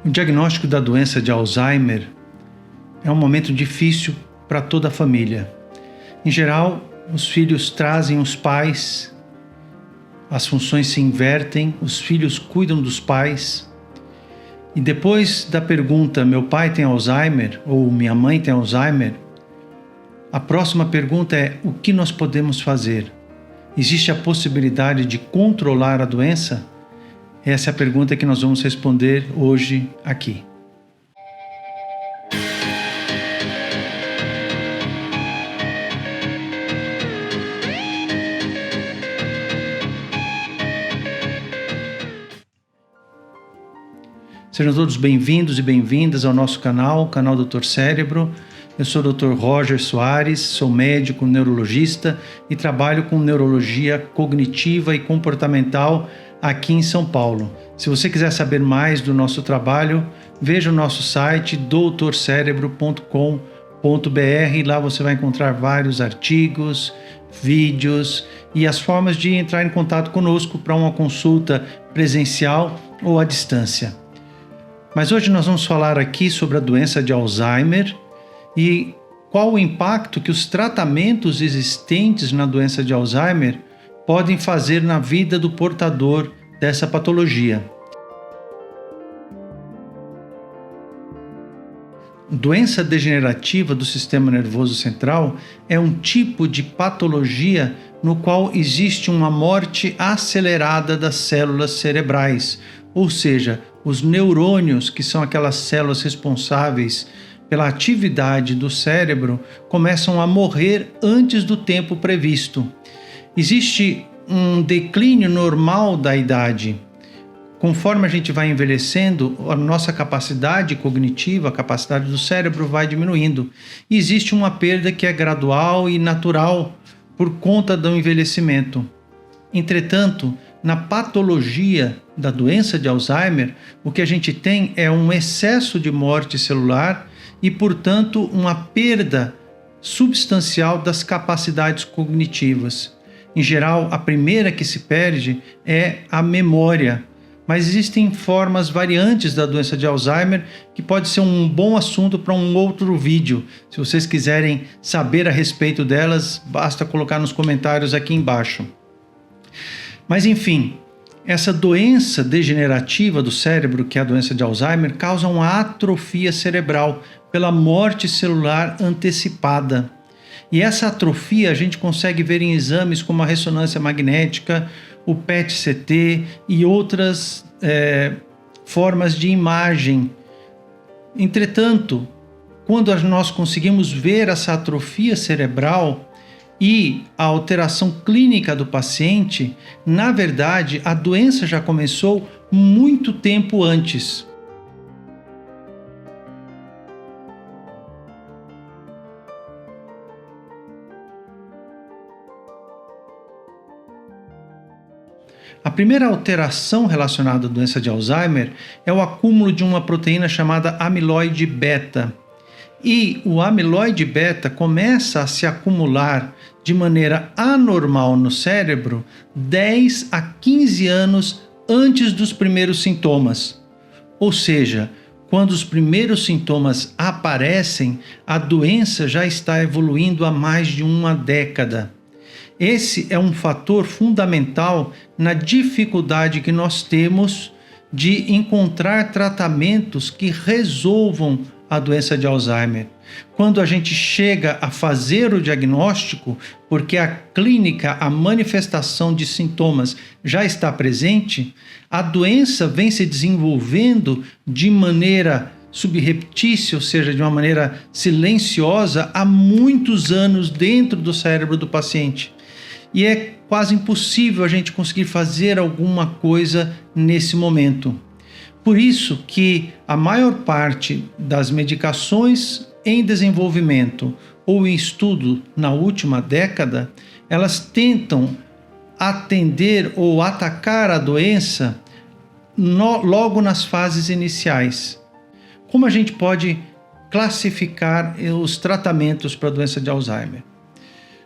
O diagnóstico da doença de Alzheimer é um momento difícil para toda a família. Em geral, os filhos trazem os pais, as funções se invertem, os filhos cuidam dos pais. E depois da pergunta, meu pai tem Alzheimer ou minha mãe tem Alzheimer, a próxima pergunta é: o que nós podemos fazer? Existe a possibilidade de controlar a doença? Essa é a pergunta que nós vamos responder hoje aqui. Sejam todos bem-vindos e bem-vindas ao nosso canal, o canal Dr. Cérebro. Eu sou o Dr. Roger Soares, sou médico neurologista e trabalho com neurologia cognitiva e comportamental aqui em São Paulo. Se você quiser saber mais do nosso trabalho, veja o nosso site doutorcerebro.com.br. Lá você vai encontrar vários artigos, vídeos e as formas de entrar em contato conosco para uma consulta presencial ou à distância. Mas hoje nós vamos falar aqui sobre a doença de Alzheimer e qual o impacto que os tratamentos existentes na doença de Alzheimer podem fazer na vida do portador dessa patologia. Doença degenerativa do sistema nervoso central é um tipo de patologia no qual existe uma morte acelerada das células cerebrais, ou seja, os neurônios, que são aquelas células responsáveis pela atividade do cérebro, começam a morrer antes do tempo previsto. Existe um declínio normal da idade. Conforme a gente vai envelhecendo, a nossa capacidade cognitiva, a capacidade do cérebro vai diminuindo. E existe uma perda que é gradual e natural por conta do envelhecimento. Entretanto, na patologia da doença de Alzheimer, o que a gente tem é um excesso de morte celular e, portanto, uma perda substancial das capacidades cognitivas. Em geral, a primeira que se perde é a memória, mas existem formas variantes da doença de Alzheimer que pode ser um bom assunto para um outro vídeo. Se vocês quiserem saber a respeito delas, basta colocar nos comentários aqui embaixo. Mas enfim, essa doença degenerativa do cérebro, que é a doença de Alzheimer, causa uma atrofia cerebral pela morte celular antecipada. E essa atrofia a gente consegue ver em exames como a ressonância magnética, o PET-CT e outras formas de imagem. Entretanto, quando nós conseguimos ver essa atrofia cerebral e a alteração clínica do paciente, na verdade, a doença já começou muito tempo antes. A primeira alteração relacionada à doença de Alzheimer é o acúmulo de uma proteína chamada amiloide beta. E o amiloide beta começa a se acumular de maneira anormal no cérebro 10 a 15 anos antes dos primeiros sintomas. Ou seja, quando os primeiros sintomas aparecem, a doença já está evoluindo há mais de uma década. Esse é um fator fundamental na dificuldade que nós temos de encontrar tratamentos que resolvam a doença de Alzheimer. Quando a gente chega a fazer o diagnóstico, porque a clínica, a manifestação de sintomas já está presente, a doença vem se desenvolvendo de maneira subreptícia, ou seja, de uma maneira silenciosa, há muitos anos dentro do cérebro do paciente. E é quase impossível a gente conseguir fazer alguma coisa nesse momento. Por isso que a maior parte das medicações em desenvolvimento ou em estudo na última década, elas tentam atender ou atacar a doença logo nas fases iniciais. Como a gente pode classificar os tratamentos para a doença de Alzheimer?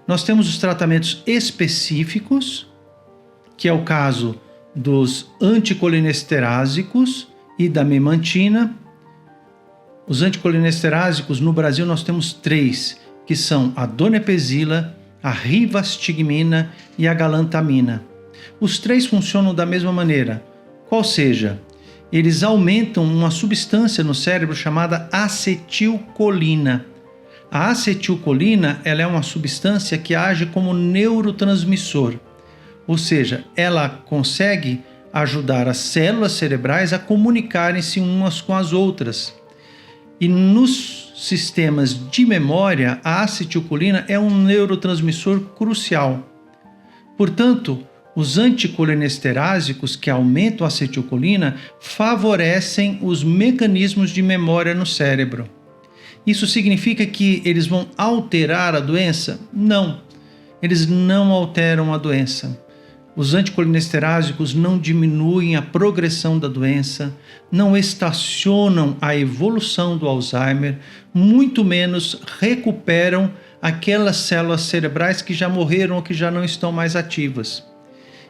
Nós temos os tratamentos específicos, que é o caso dos anticolinesterásicos e da memantina. Os anticolinesterásicos, no Brasil nós temos 3, que são a donepezila, a rivastigmina e a galantamina. Os 3 funcionam da mesma maneira, qual seja, eles aumentam uma substância no cérebro chamada acetilcolina. A acetilcolina, ela é uma substância que age como neurotransmissor, ou seja, ela consegue ajudar as células cerebrais a comunicarem-se umas com as outras. E nos sistemas de memória, a acetilcolina é um neurotransmissor crucial. Portanto, os anticolinesterásicos que aumentam a acetilcolina favorecem os mecanismos de memória no cérebro. Isso significa que eles vão alterar a doença? Não, eles não alteram a doença. Os anticolinesterásicos não diminuem a progressão da doença, não estacionam a evolução do Alzheimer, muito menos recuperam aquelas células cerebrais que já morreram ou que já não estão mais ativas.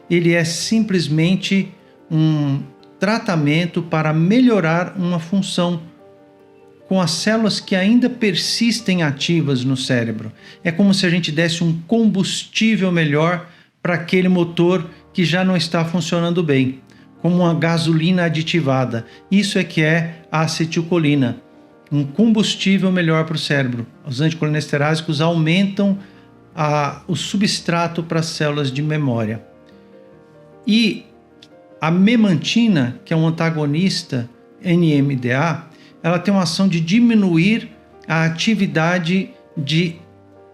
Ele é simplesmente um tratamento para melhorar uma função com as células que ainda persistem ativas no cérebro. É como se a gente desse um combustível melhor para aquele motor que já não está funcionando bem, como uma gasolina aditivada. Isso é que é a acetilcolina, um combustível melhor para o cérebro. Os anticolinesterásicos aumentam o substrato para as células de memória. E a memantina, que é um antagonista NMDA, ela tem uma ação de diminuir a atividade de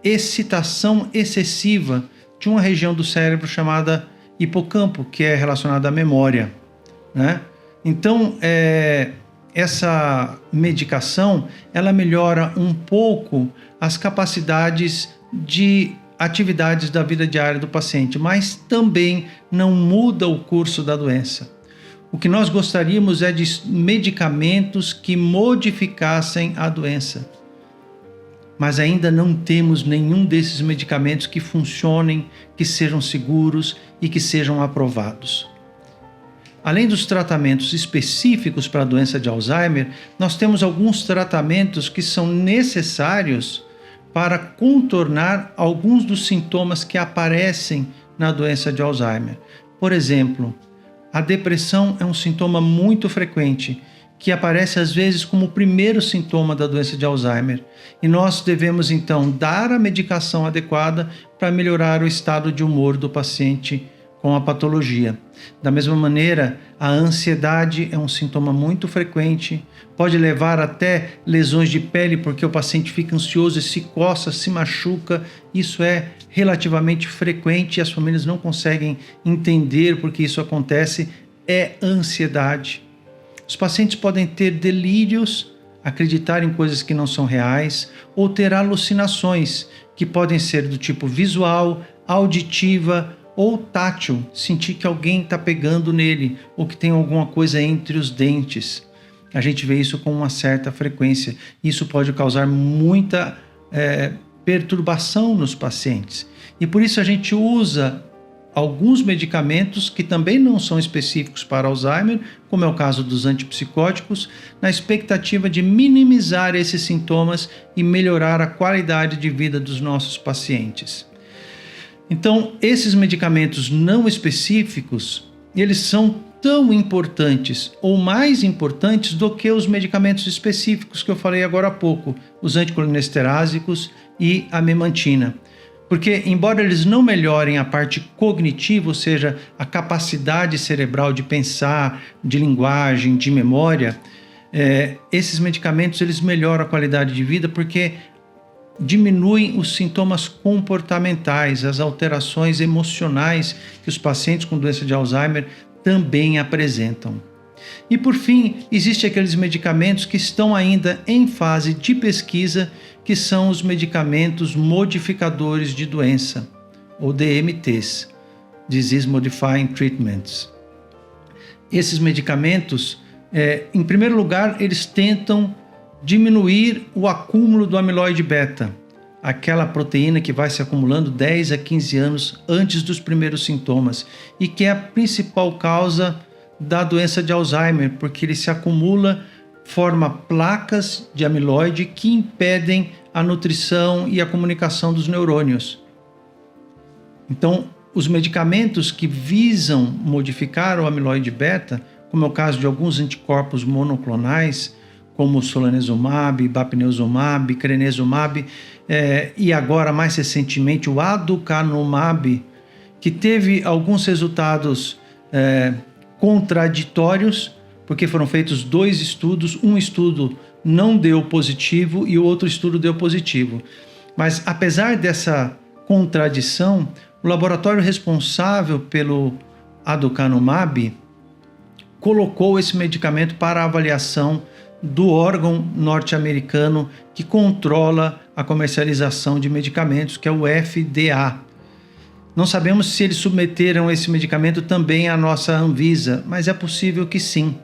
excitação excessiva de uma região do cérebro chamada hipocampo, que é relacionada à memória, né? Então, essa medicação, ela melhora um pouco as capacidades de atividades da vida diária do paciente, mas também não muda o curso da doença. O que nós gostaríamos é de medicamentos que modificassem a doença. Mas ainda não temos nenhum desses medicamentos que funcionem, que sejam seguros e que sejam aprovados. Além dos tratamentos específicos para a doença de Alzheimer, nós temos alguns tratamentos que são necessários para contornar alguns dos sintomas que aparecem na doença de Alzheimer. Por exemplo, a depressão é um sintoma muito frequente, que aparece às vezes como o primeiro sintoma da doença de Alzheimer. E nós devemos então dar a medicação adequada para melhorar o estado de humor do paciente com a patologia. Da mesma maneira, a ansiedade é um sintoma muito frequente, pode levar até lesões de pele, porque o paciente fica ansioso e se coça, se machuca. Isso é relativamente frequente e as famílias não conseguem entender porque isso acontece. É ansiedade. Os pacientes podem ter delírios, acreditar em coisas que não são reais, ou ter alucinações, que podem ser do tipo visual, auditiva ou tátil, sentir que alguém está pegando nele, ou que tem alguma coisa entre os dentes. A gente vê isso com uma certa frequência. Isso pode causar muita perturbação nos pacientes. E por isso a gente usa alguns medicamentos que também não são específicos para Alzheimer, como é o caso dos antipsicóticos, na expectativa de minimizar esses sintomas e melhorar a qualidade de vida dos nossos pacientes. Então, esses medicamentos não específicos, eles são tão importantes ou mais importantes do que os medicamentos específicos que eu falei agora há pouco, os anticolinesterásicos e a memantina. Porque, embora eles não melhorem a parte cognitiva, ou seja, a capacidade cerebral de pensar, de linguagem, de memória, esses medicamentos eles melhoram a qualidade de vida porque diminuem os sintomas comportamentais, as alterações emocionais que os pacientes com doença de Alzheimer também apresentam. E por fim, existem aqueles medicamentos que estão ainda em fase de pesquisa, que são os medicamentos modificadores de doença, ou DMTs, Disease Modifying Treatments. Esses medicamentos, em primeiro lugar, eles tentam diminuir o acúmulo do amiloide beta, aquela proteína que vai se acumulando 10 a 15 anos antes dos primeiros sintomas e que é a principal causa da doença de Alzheimer, porque ele se acumula, forma placas de amiloide que impedem a nutrição e a comunicação dos neurônios. Então, os medicamentos que visam modificar o amiloide beta, como é o caso de alguns anticorpos monoclonais, como o solanezumab, bapinezumab, crenezumab, e agora mais recentemente o aducanumab, que teve alguns resultados contraditórios, porque foram feitos 2 estudos, um estudo não deu positivo e o outro estudo deu positivo. Mas apesar dessa contradição, o laboratório responsável pelo aducanumab colocou esse medicamento para avaliação do órgão norte-americano que controla a comercialização de medicamentos, que é o FDA. Não sabemos se eles submeteram esse medicamento também à nossa Anvisa, mas é possível que sim.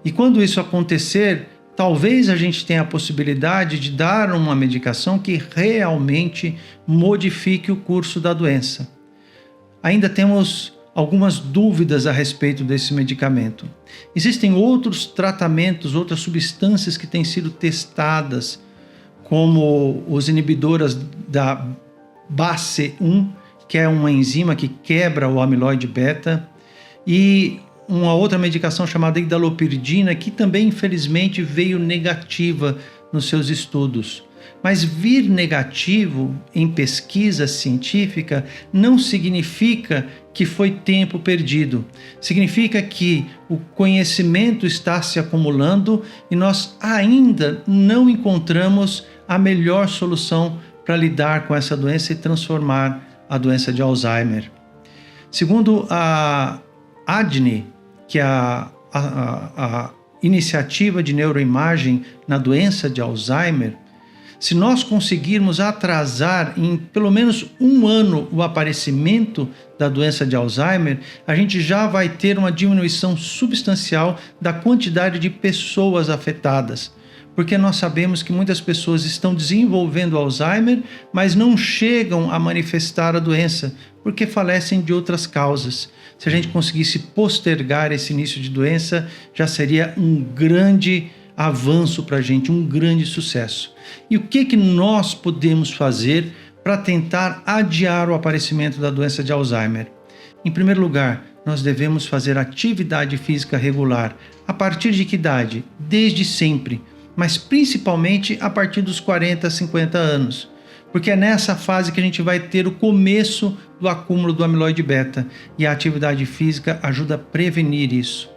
E quando isso acontecer, talvez a gente tenha a possibilidade de dar uma medicação que realmente modifique o curso da doença. Ainda temos algumas dúvidas a respeito desse medicamento. Existem outros tratamentos, outras substâncias que têm sido testadas, como os inibidores da BACE1, que é uma enzima que quebra o amiloide beta, e uma outra medicação chamada idalopiridina, que também infelizmente veio negativa nos seus estudos. Mas vir negativo em pesquisa científica não significa que foi tempo perdido. Significa que o conhecimento está se acumulando e nós ainda não encontramos a melhor solução para lidar com essa doença e transformar a doença de Alzheimer. Segundo a ADNI, que é a iniciativa de neuroimagem na doença de Alzheimer, se nós conseguirmos atrasar em pelo menos 1 ano o aparecimento da doença de Alzheimer, a gente já vai ter uma diminuição substancial da quantidade de pessoas afetadas. Porque nós sabemos que muitas pessoas estão desenvolvendo Alzheimer, mas não chegam a manifestar a doença, porque falecem de outras causas. Se a gente conseguisse postergar esse início de doença, já seria um grande avanço para a gente, um grande sucesso. E o que nós podemos fazer para tentar adiar o aparecimento da doença de Alzheimer? Em primeiro lugar, nós devemos fazer atividade física regular. A partir de que idade? Desde sempre, mas principalmente a partir dos 40, 50 anos. Porque é nessa fase que a gente vai ter o começo do acúmulo do amiloide beta, e a atividade física ajuda a prevenir isso.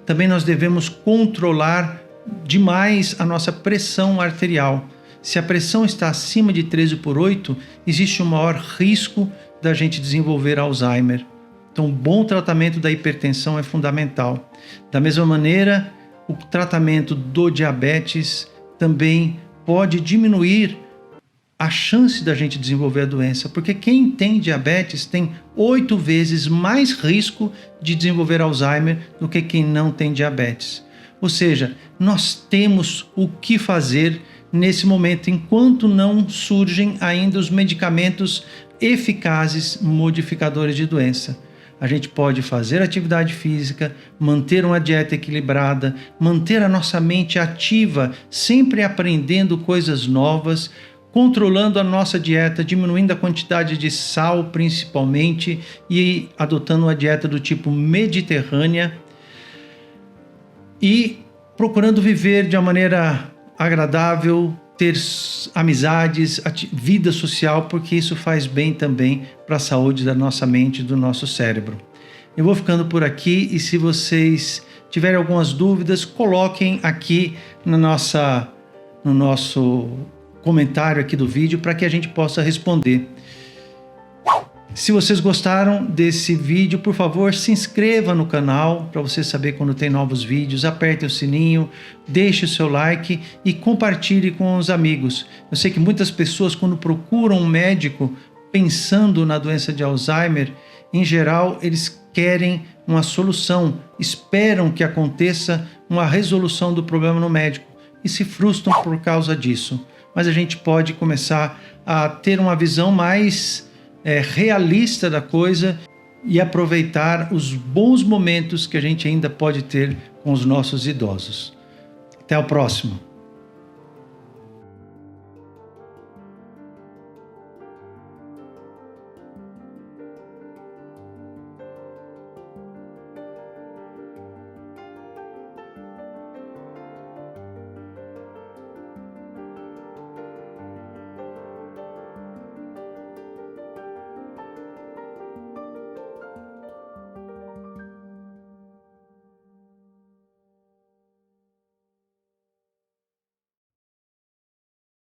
Também nós devemos controlar demais a nossa pressão arterial. Se a pressão está acima de 13/8, existe um maior risco da gente desenvolver Alzheimer. Então, um bom tratamento da hipertensão é fundamental. Da mesma maneira, o tratamento do diabetes também pode diminuir a chance da gente desenvolver a doença, porque quem tem diabetes tem 8 vezes mais risco de desenvolver Alzheimer do que quem não tem diabetes. Ou seja, nós temos o que fazer nesse momento, enquanto não surgem ainda os medicamentos eficazes modificadores de doença. A gente pode fazer atividade física, manter uma dieta equilibrada, manter a nossa mente ativa, sempre aprendendo coisas novas, controlando a nossa dieta, diminuindo a quantidade de sal principalmente e adotando uma dieta do tipo mediterrânea e procurando viver de uma maneira agradável, ter amizades, vida social, porque isso faz bem também para a saúde da nossa mente e do nosso cérebro. Eu vou ficando por aqui e se vocês tiverem algumas dúvidas, coloquem aqui no nosso comentário aqui do vídeo para que a gente possa responder. Se vocês gostaram desse vídeo, por favor, se inscreva no canal para você saber quando tem novos vídeos, aperte o sininho, deixe o seu like e compartilhe com os amigos. Eu sei que muitas pessoas, quando procuram um médico pensando na doença de Alzheimer, em geral, eles querem uma solução, esperam que aconteça uma resolução do problema no médico e se frustram por causa disso. Mas a gente pode começar a ter uma visão mais realista da coisa e aproveitar os bons momentos que a gente ainda pode ter com os nossos idosos. Até o próximo.